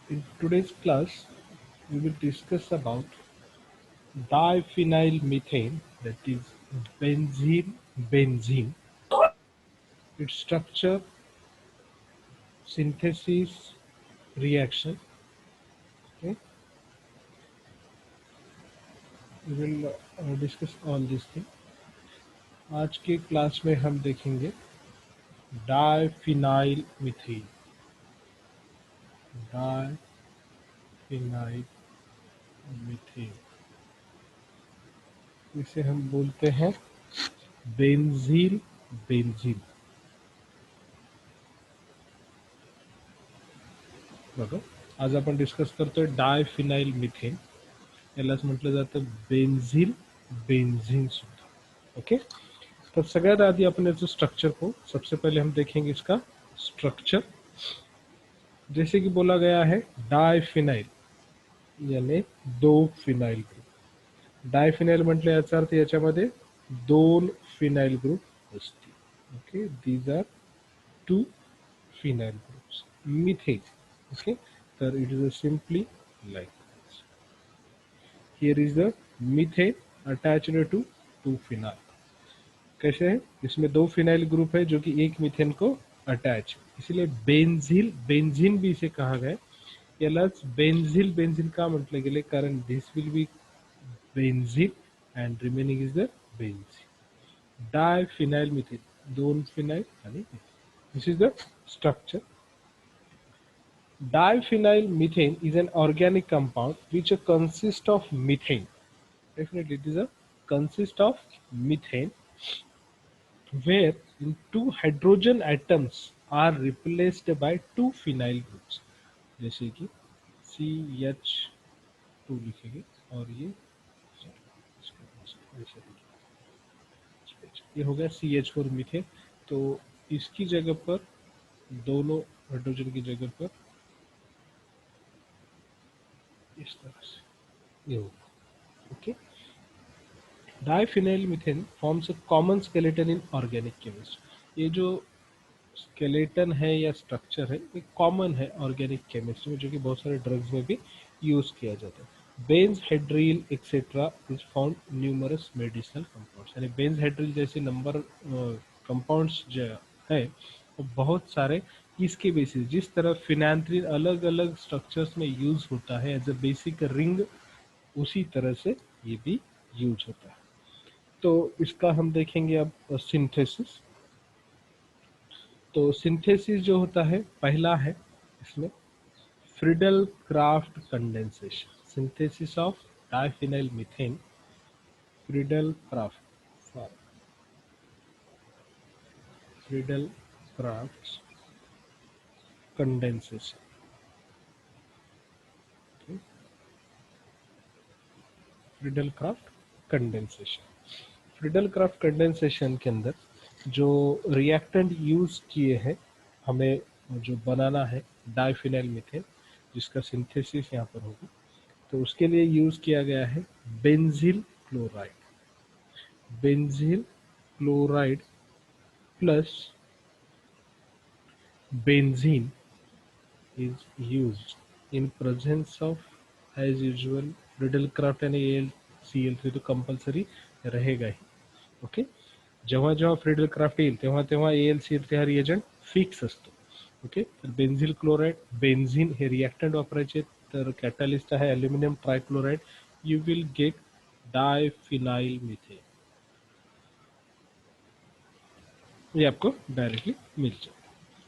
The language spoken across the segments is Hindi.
In today's class, we will discuss about diphenyl methane, that is benzene, its structure, synthesis, reaction. Okay, we will discuss all these things. आज के क्लास में हम देखेंगे डाइफिनाइल मीथेन। डाइफिनाइल मीथेन इसे हम बोलते हैं बेंजील बेंजीन। बघा, आज आपण डिस्कस करतोय डायफिनाइल मिथेन, यालाच म्हटलं जातं बेंझिल बेंझीन सुद्धा। ओके, तो सगळ्यात आधी अपन इसका स्ट्रक्चर को सबसे पहले हम देखेंगे इसका स्ट्रक्चर। जैसे कि बोला गया है डायफिनाइल यानी दो फिनाइल ग्रुप। डायफिनाइल म्हटलं याचा अर्थ याच्यामध्ये दोन फिनाइल ग्रुप असतील। Okay, these are two phenyl groups methane. Okay, तर it is simply like here is the methane attached to two phenyl। कैसे है, इसमें दो फिनाइल ग्रुप है जो कि एक मीथेन को अटैच, इसलिए बेंझिल बेंझीन भी इसे कहा गया। यालाच बेंझिल बेंझीन का म्हटलं गेले, कारण this will be benzyl and remaining is the benzene. Diphenyl methane दोन फिनाइल आणि this is the structure. Diphenyl methane is an organic compound which consists of methane. Definitely, it is a consist of methane, where two hydrogen atoms are replaced by two phenyl groups। जैसे कि CH2 लिखेंगे और ये हो गया CH4 मीथेन। तो इसकी जगह पर दोनों हाइड्रोजन की जगह पर इस तरह से ये होगा। Okay, diphenyl methane forms a common skeleton in organic chemistry. ये जो स्केलेटन है या स्ट्रक्चर है, ये कॉमन है ऑर्गेनिक केमिस्ट्री में, जो कि बहुत सारे ड्रग्स में भी यूज किया जाता है। Benzhydryl etcetera is found numerous medicinal compounds, यानी बेंज हेड्रिल जैसे नंबर कंपाउंड्स जो है वो बहुत सारे इसके बेसिस, जिस तरह फिनांथ्रिन अलग अलग स्ट्रक्चर्स में यूज होता है एज अ बेसिक रिंग, उसी तरह से ये भी यूज होता है। तो इसका हम देखेंगे अब सिंथेसिस। तो सिंथेसिस जो होता है, पहला है इसमें Friedel craft condensation. Synthesis of diphenyl methane, Friedel craft, Friedel craft condensation. Friedel craft condensation, Friedel craft condensation के अंदर जो रिएक्टेंट यूज किए हैं, हमें जो बनाना है डाइफिनाइल मीथेन, जिसका सिंथेसिस यहाँ पर होगा, तो उसके लिए यूज किया गया है बेंजील chloride. बेंजील chloride plus benzene is used in presence of, as usual, Friedel craft यानी AlCl3 तो कंपल्सरी रहेगा ही। ओके, जेव्हा जेव्हा फ्रीडल क्राफ्ट येईल तेव्हा तेव्हा AlCl3 हा रिएजंट फिक्स असतो। ओके, तर बेंझिल क्लोराइड बेंझिन हे रिएक्टंट वापरायचे, तर कॅटलिस्ट आहे aluminium trichloride. You will get diphenyl methane, ये आपको डायरेक्टली मिल जाए।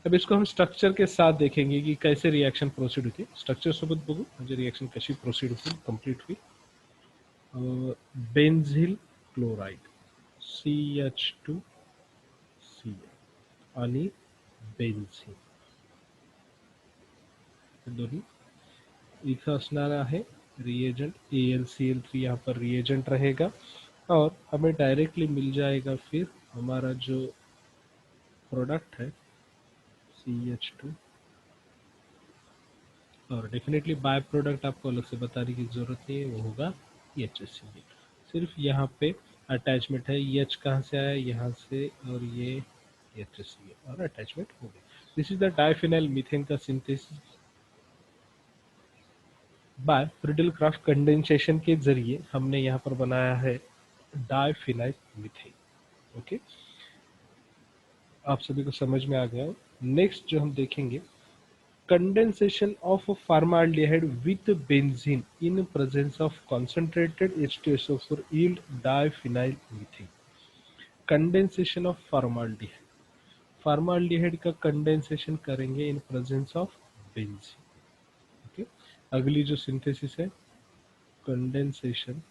अब इसको हम स्ट्रक्चर के साथ देखेंगे कि कैसे रिएक्शन प्रोसीड होती है। स्ट्रक्चर सोबत बघू म्हणजे रिएक्शन कशी प्रोसीड होईल, कंप्लीट होईल। बेंझिल क्लोराइड CH2Cl आणि बेंझिन दोन्ही इथं असणार आहे रिएजेंट AlCl3, यहाँ पर रिएजेंट रहेगा और हमें डायरेक्टली मिल जाएगा फिर हमारा जो प्रोडक्ट है CH2, और डेफिनेटली बाय प्रोडक्ट आपको अलग से बताने की जरूरत नहीं है, वो होगा HCl। सिर्फ यहाँ पे अटैचमेंट है, H कहाँ से आया, यहाँ से, और ये HCl और अटैचमेंट हो गया। This is the diphenyl methane का synthesis. By Friedel Crafts condensation के जरिए हमने यहाँ पर बनाया है डाइफिनाइल मीथेन। ओके, आप सभी को समझ में आ गया। नेक्स्ट जो हम देखेंगे, condensation of formaldehyde with benzene in presence of concentrated H2SO4 yield diphenyl methane। Condensation of formaldehyde, formaldehyde का कंडेंसेशन करेंगे in presence of benzene. Okay, अगली जो सिंथेसिस है, condensation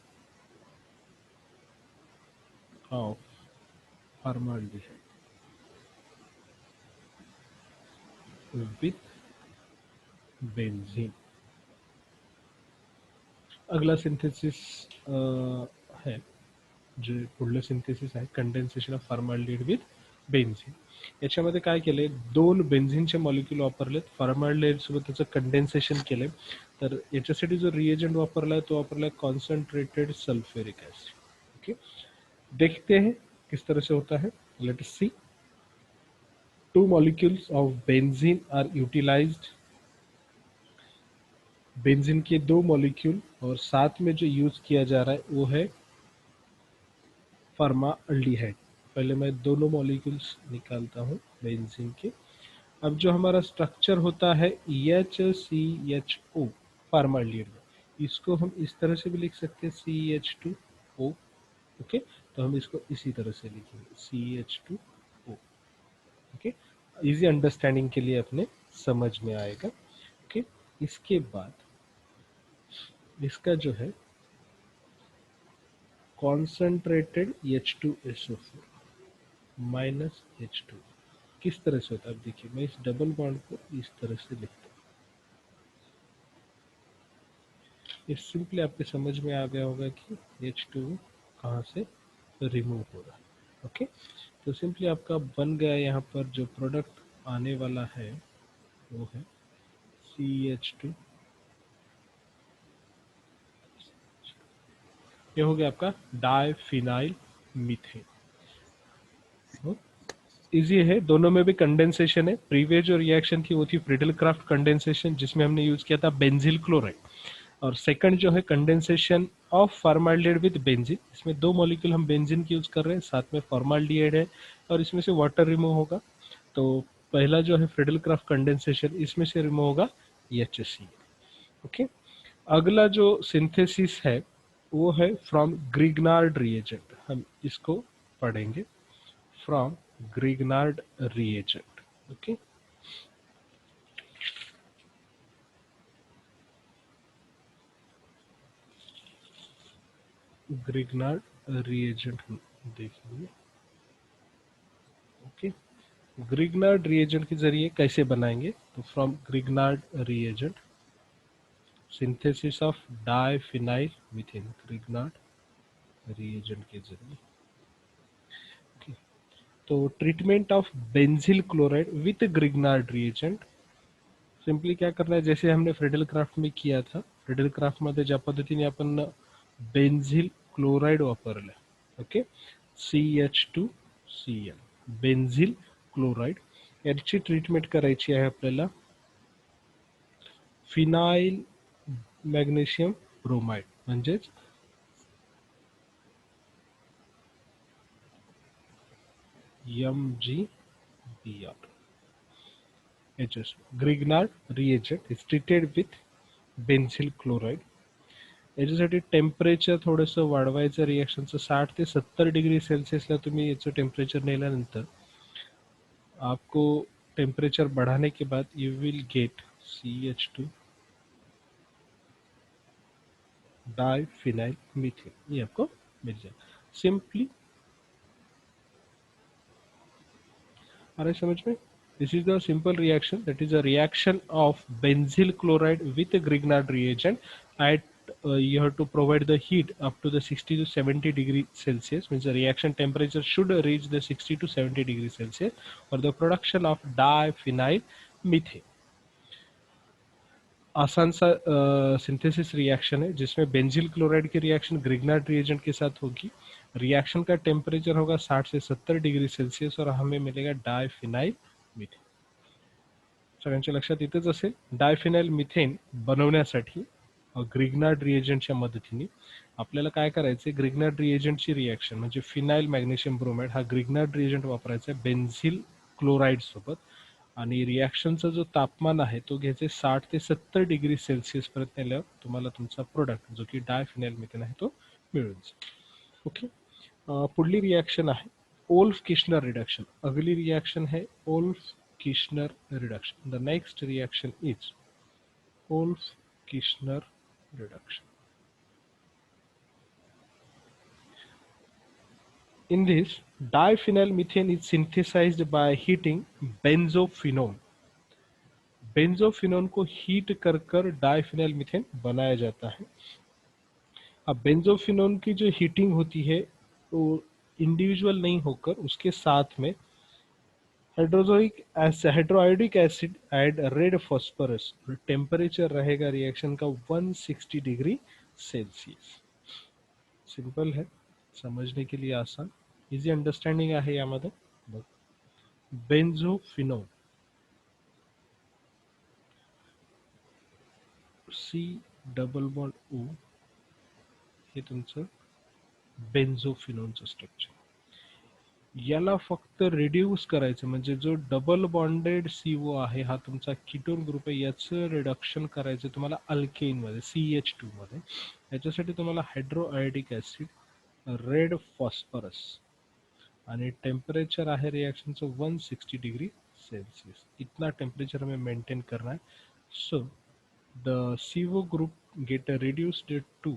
of formaldehyde with benzene. अगला सिंथेसिस है, जे पुढलं सिंथेसिस आहे condensation of formaldehyde with benzene. याच्यामध्ये काय केलंय, दोन बेन्झीनचे मॉलिक्यूल वापरलेत, फॉर्माल्डिहाइड सोबत त्याचं कंडेन्सेशन केलंय। तर याच्यासाठी जो रिएजंट वापरलाय तो वापरलाय कॉन्सन्ट्रेटेड सल्फ्यूरिक एसिड। ओके, देखते हैं किस तरह से होता है, let us see. Two molecules of benzene are utilised, benzene के दो मॉलिक्यूल और साथ में जो यूज किया जा रहा है वो है फॉर्माल्डिहाइड। पहले मैं दोनों मॉलिक्यूल्स निकालता हूँ बेंजीन के। अब जो हमारा स्ट्रक्चर होता है HCHO फॉर्माल्डिहाइड में, इसको हम इस तरह से भी लिख सकते हैं CH2O। ओके, तो हम इसको इसी तरह से लिखेंगे CH2O। ओके, इजी अंडरस्टैंडिंग के लिए अपने समझ में आएगा। ओके, इसके बाद इसका जो है कॉन्सेंट्रेटेड H2SO4 माइनस H2 किस तरह से होता है। अब देखिए, मैं इस डबल बॉन्ड को इस तरह से लिखता हूँ। ये सिंपली आपके समझ में आ गया होगा कि H2 कहाँ से रिमूव हो रहा है। ओके, तो सिंपली आपका बन गया, यहाँ पर जो प्रोडक्ट आने वाला है वो है CH2। ये हो गया आपका डाइफिनाइल मीथेन। इजी है, दोनों में भी कंडेंसेशन है। प्रीवियस जो रिएक्शन थी वो थी फ्रिडल क्राफ्ट कंडेंसेशन, जिसमें हमने यूज किया था बेंजिल क्लोराइड। और सेकंड जो है condensation of formaldehyde with benzene, इसमें दो मॉलिक्यूल हम बेंजीन की यूज कर रहे हैं, साथ में फॉर्माल्डिहाइड है और इसमें से वाटर रिमूव होगा। तो पहला जो है फ्रिडल क्राफ्ट कंडेंसेशन, इसमें से रिमूव होगा HCl। ओके, अगला जो सिंथेसिस है वो है फ्रॉम ग्रिग्नार्ड रिएजेंट, हम इसको पढ़ेंगे from Grignard reagent. Okay, Grignard reagent हम देखेंगे। ओके, ग्रिग्नार्ड रिएजेंट के जरिए कैसे बनाएंगे, तो from Grignard reagent synthesis of diphenyl methane, Grignard reagent के जरिए। ओके, तो treatment of benzyl chloride with Grignard reagent, simply क्या करना है, जैसे हमने फ्रिडल क्राफ्ट में किया था। फ्रिडल क्राफ्ट मध्ये ज्या पद्धतीने आपण बेंझिल क्लोराइड वापरलं, ओके, CH2Cl बेंझिल क्लोराइड, याची ट्रीटमेंट करायची आहे आपल्याला फिनाइल मॅग्नेशियम ब्रोमाइड म्हणजेच MgBr। HS Grignard reagent is treated with benzyl chloride. याच्यासाठी टेम्परेचर थोडंसं वाढवायचं रिएक्शनचं, 60 ते 70 डिग्री सेल्सियसला तुम्ही याचं टेम्परेचर नेल्यानंतर आपको टेम्परेचर बढ़ाने के बाद you will gate CH2 diphenyl methane, ये आपको मिल जाएगा सिंपली। आ रहा है समझ में? This is the simple reaction, that is a reaction of benzyl chloride with a Grignard reagent at you have to provide the heat up to the 60 to 70 degree Celsius, means the reaction temperature should reach the 60 to 70 degree Celsius for the production of diphenyl methane। आसान सा सिंथेसिस रिएक्शन है जिसमें बेंजिल क्लोराइड की रिएक्शन ग्रिग्नार्ड रिएजेंट के साथ होगी। रिएक्शन का टेम्परेचर होगा 60 से 70 डिग्री सेल्सियस और हमें मिलेगा डायफिनाइल मीथेन। सगळ्यांच्या लक्षात येतच असेल, डायफिनाइल मिथेन बनवण्यासाठी ग्रिग्नार्ड रिएजंटच्या मदतीने आपल्याला काय करायचं आहे, ग्रिग्नार्ड रिएजंटची रिॲक्शन म्हणजे फिनाइल मॅग्नेशियम ब्रोमाइड हा ग्रिग्नार्ड रिएजंट वापरायचा आहे बेन्झिल क्लोराईड सोबत, आणि रिॲक्शनचा जो तापमान आहे तो घ्यायचे 60 ते 70 डिग्री सेल्सिअस पर्यंत नेल्यावर तुम्हाला तुमचा प्रोडक्ट जो की डायफिनाइल मिथेन आहे तो मिळून जाईल. ओके. पुढली रिॲक्शन आहे ओल्फ किशनर रिडक्शन. अगली रिॲक्शन है Wolff Kishner reduction. The next reaction is Wolff Kishner reduction. In this, diphenyl methane is synthesized by heating benzophenone. Benzophenone को हीट कर कर डाइफिनाइल मीथेन बनाया जाता है. अब बेंजोफिनोन की जो हीटिंग होती है वो इंडिविजुअल नहीं होकर उसके साथ में hydroiodic acid and red phosphorus. Temperature रहेगा रिएक्शन का 160 डिग्री सेल्सियस. सिंपल है, समझने के लिए आसान, इजी अंडरस्टँडिंग आहे यामध्ये. बेंझोफिनोन सी डबल बॉन्ड ओ हे तुमचं बेंझोफिनोनचं स्ट्रक्चर. याला फक्त रिड्यूस करायचं म्हणजे जो डबल बॉन्डेड CO आहे हा तुमचा कीटोन ग्रुप आहे, याचं रिडक्शन करायचं तुम्हाला अल्केनमध्ये CH2 मध्ये. याच्यासाठी तुम्हाला हायड्रोआयोडिक ऍसिड, रेड फॉस्फरस आणि टेम्परेचर आहे रिएक्शनचं 160 डिग्री सेल्सियस. इतना टेम्परेचर हमें मेंटेन करना है. So the CO group get reduced to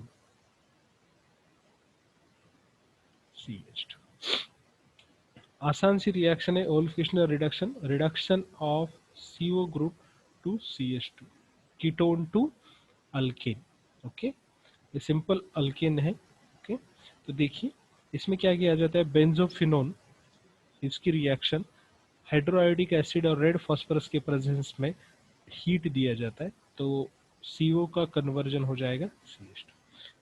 CH2. आसान सी रिएक्शन है Wolff Kishner reduction. Reduction of CO group to CH2, ketone to alkane. Okay, ये सिंपल अल्केन है. ओके, तो देखिए इसमें क्या किया जाता है, बेंजोफिनोन इसकी रिएक्शन हाइड्रोआयोडिक एसिड और रेड फॉस्फोरस के प्रेजेंस में हीट दिया जाता है तो CO का कन्वर्जन हो जाएगा CH2.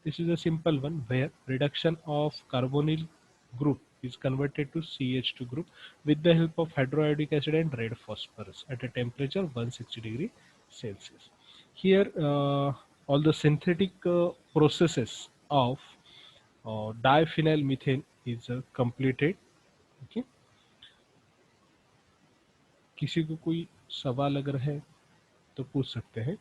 This is a simple one where reduction of carbonyl group is converted to CH2 group with the help of hydroiodic acid and red phosphorus at a temperature 160 degree Celsius. Here all the synthetic processes of diphenyl methane is completed. Okay. किसी को कोई सवाल अगर है तो पूछ सकते हैं.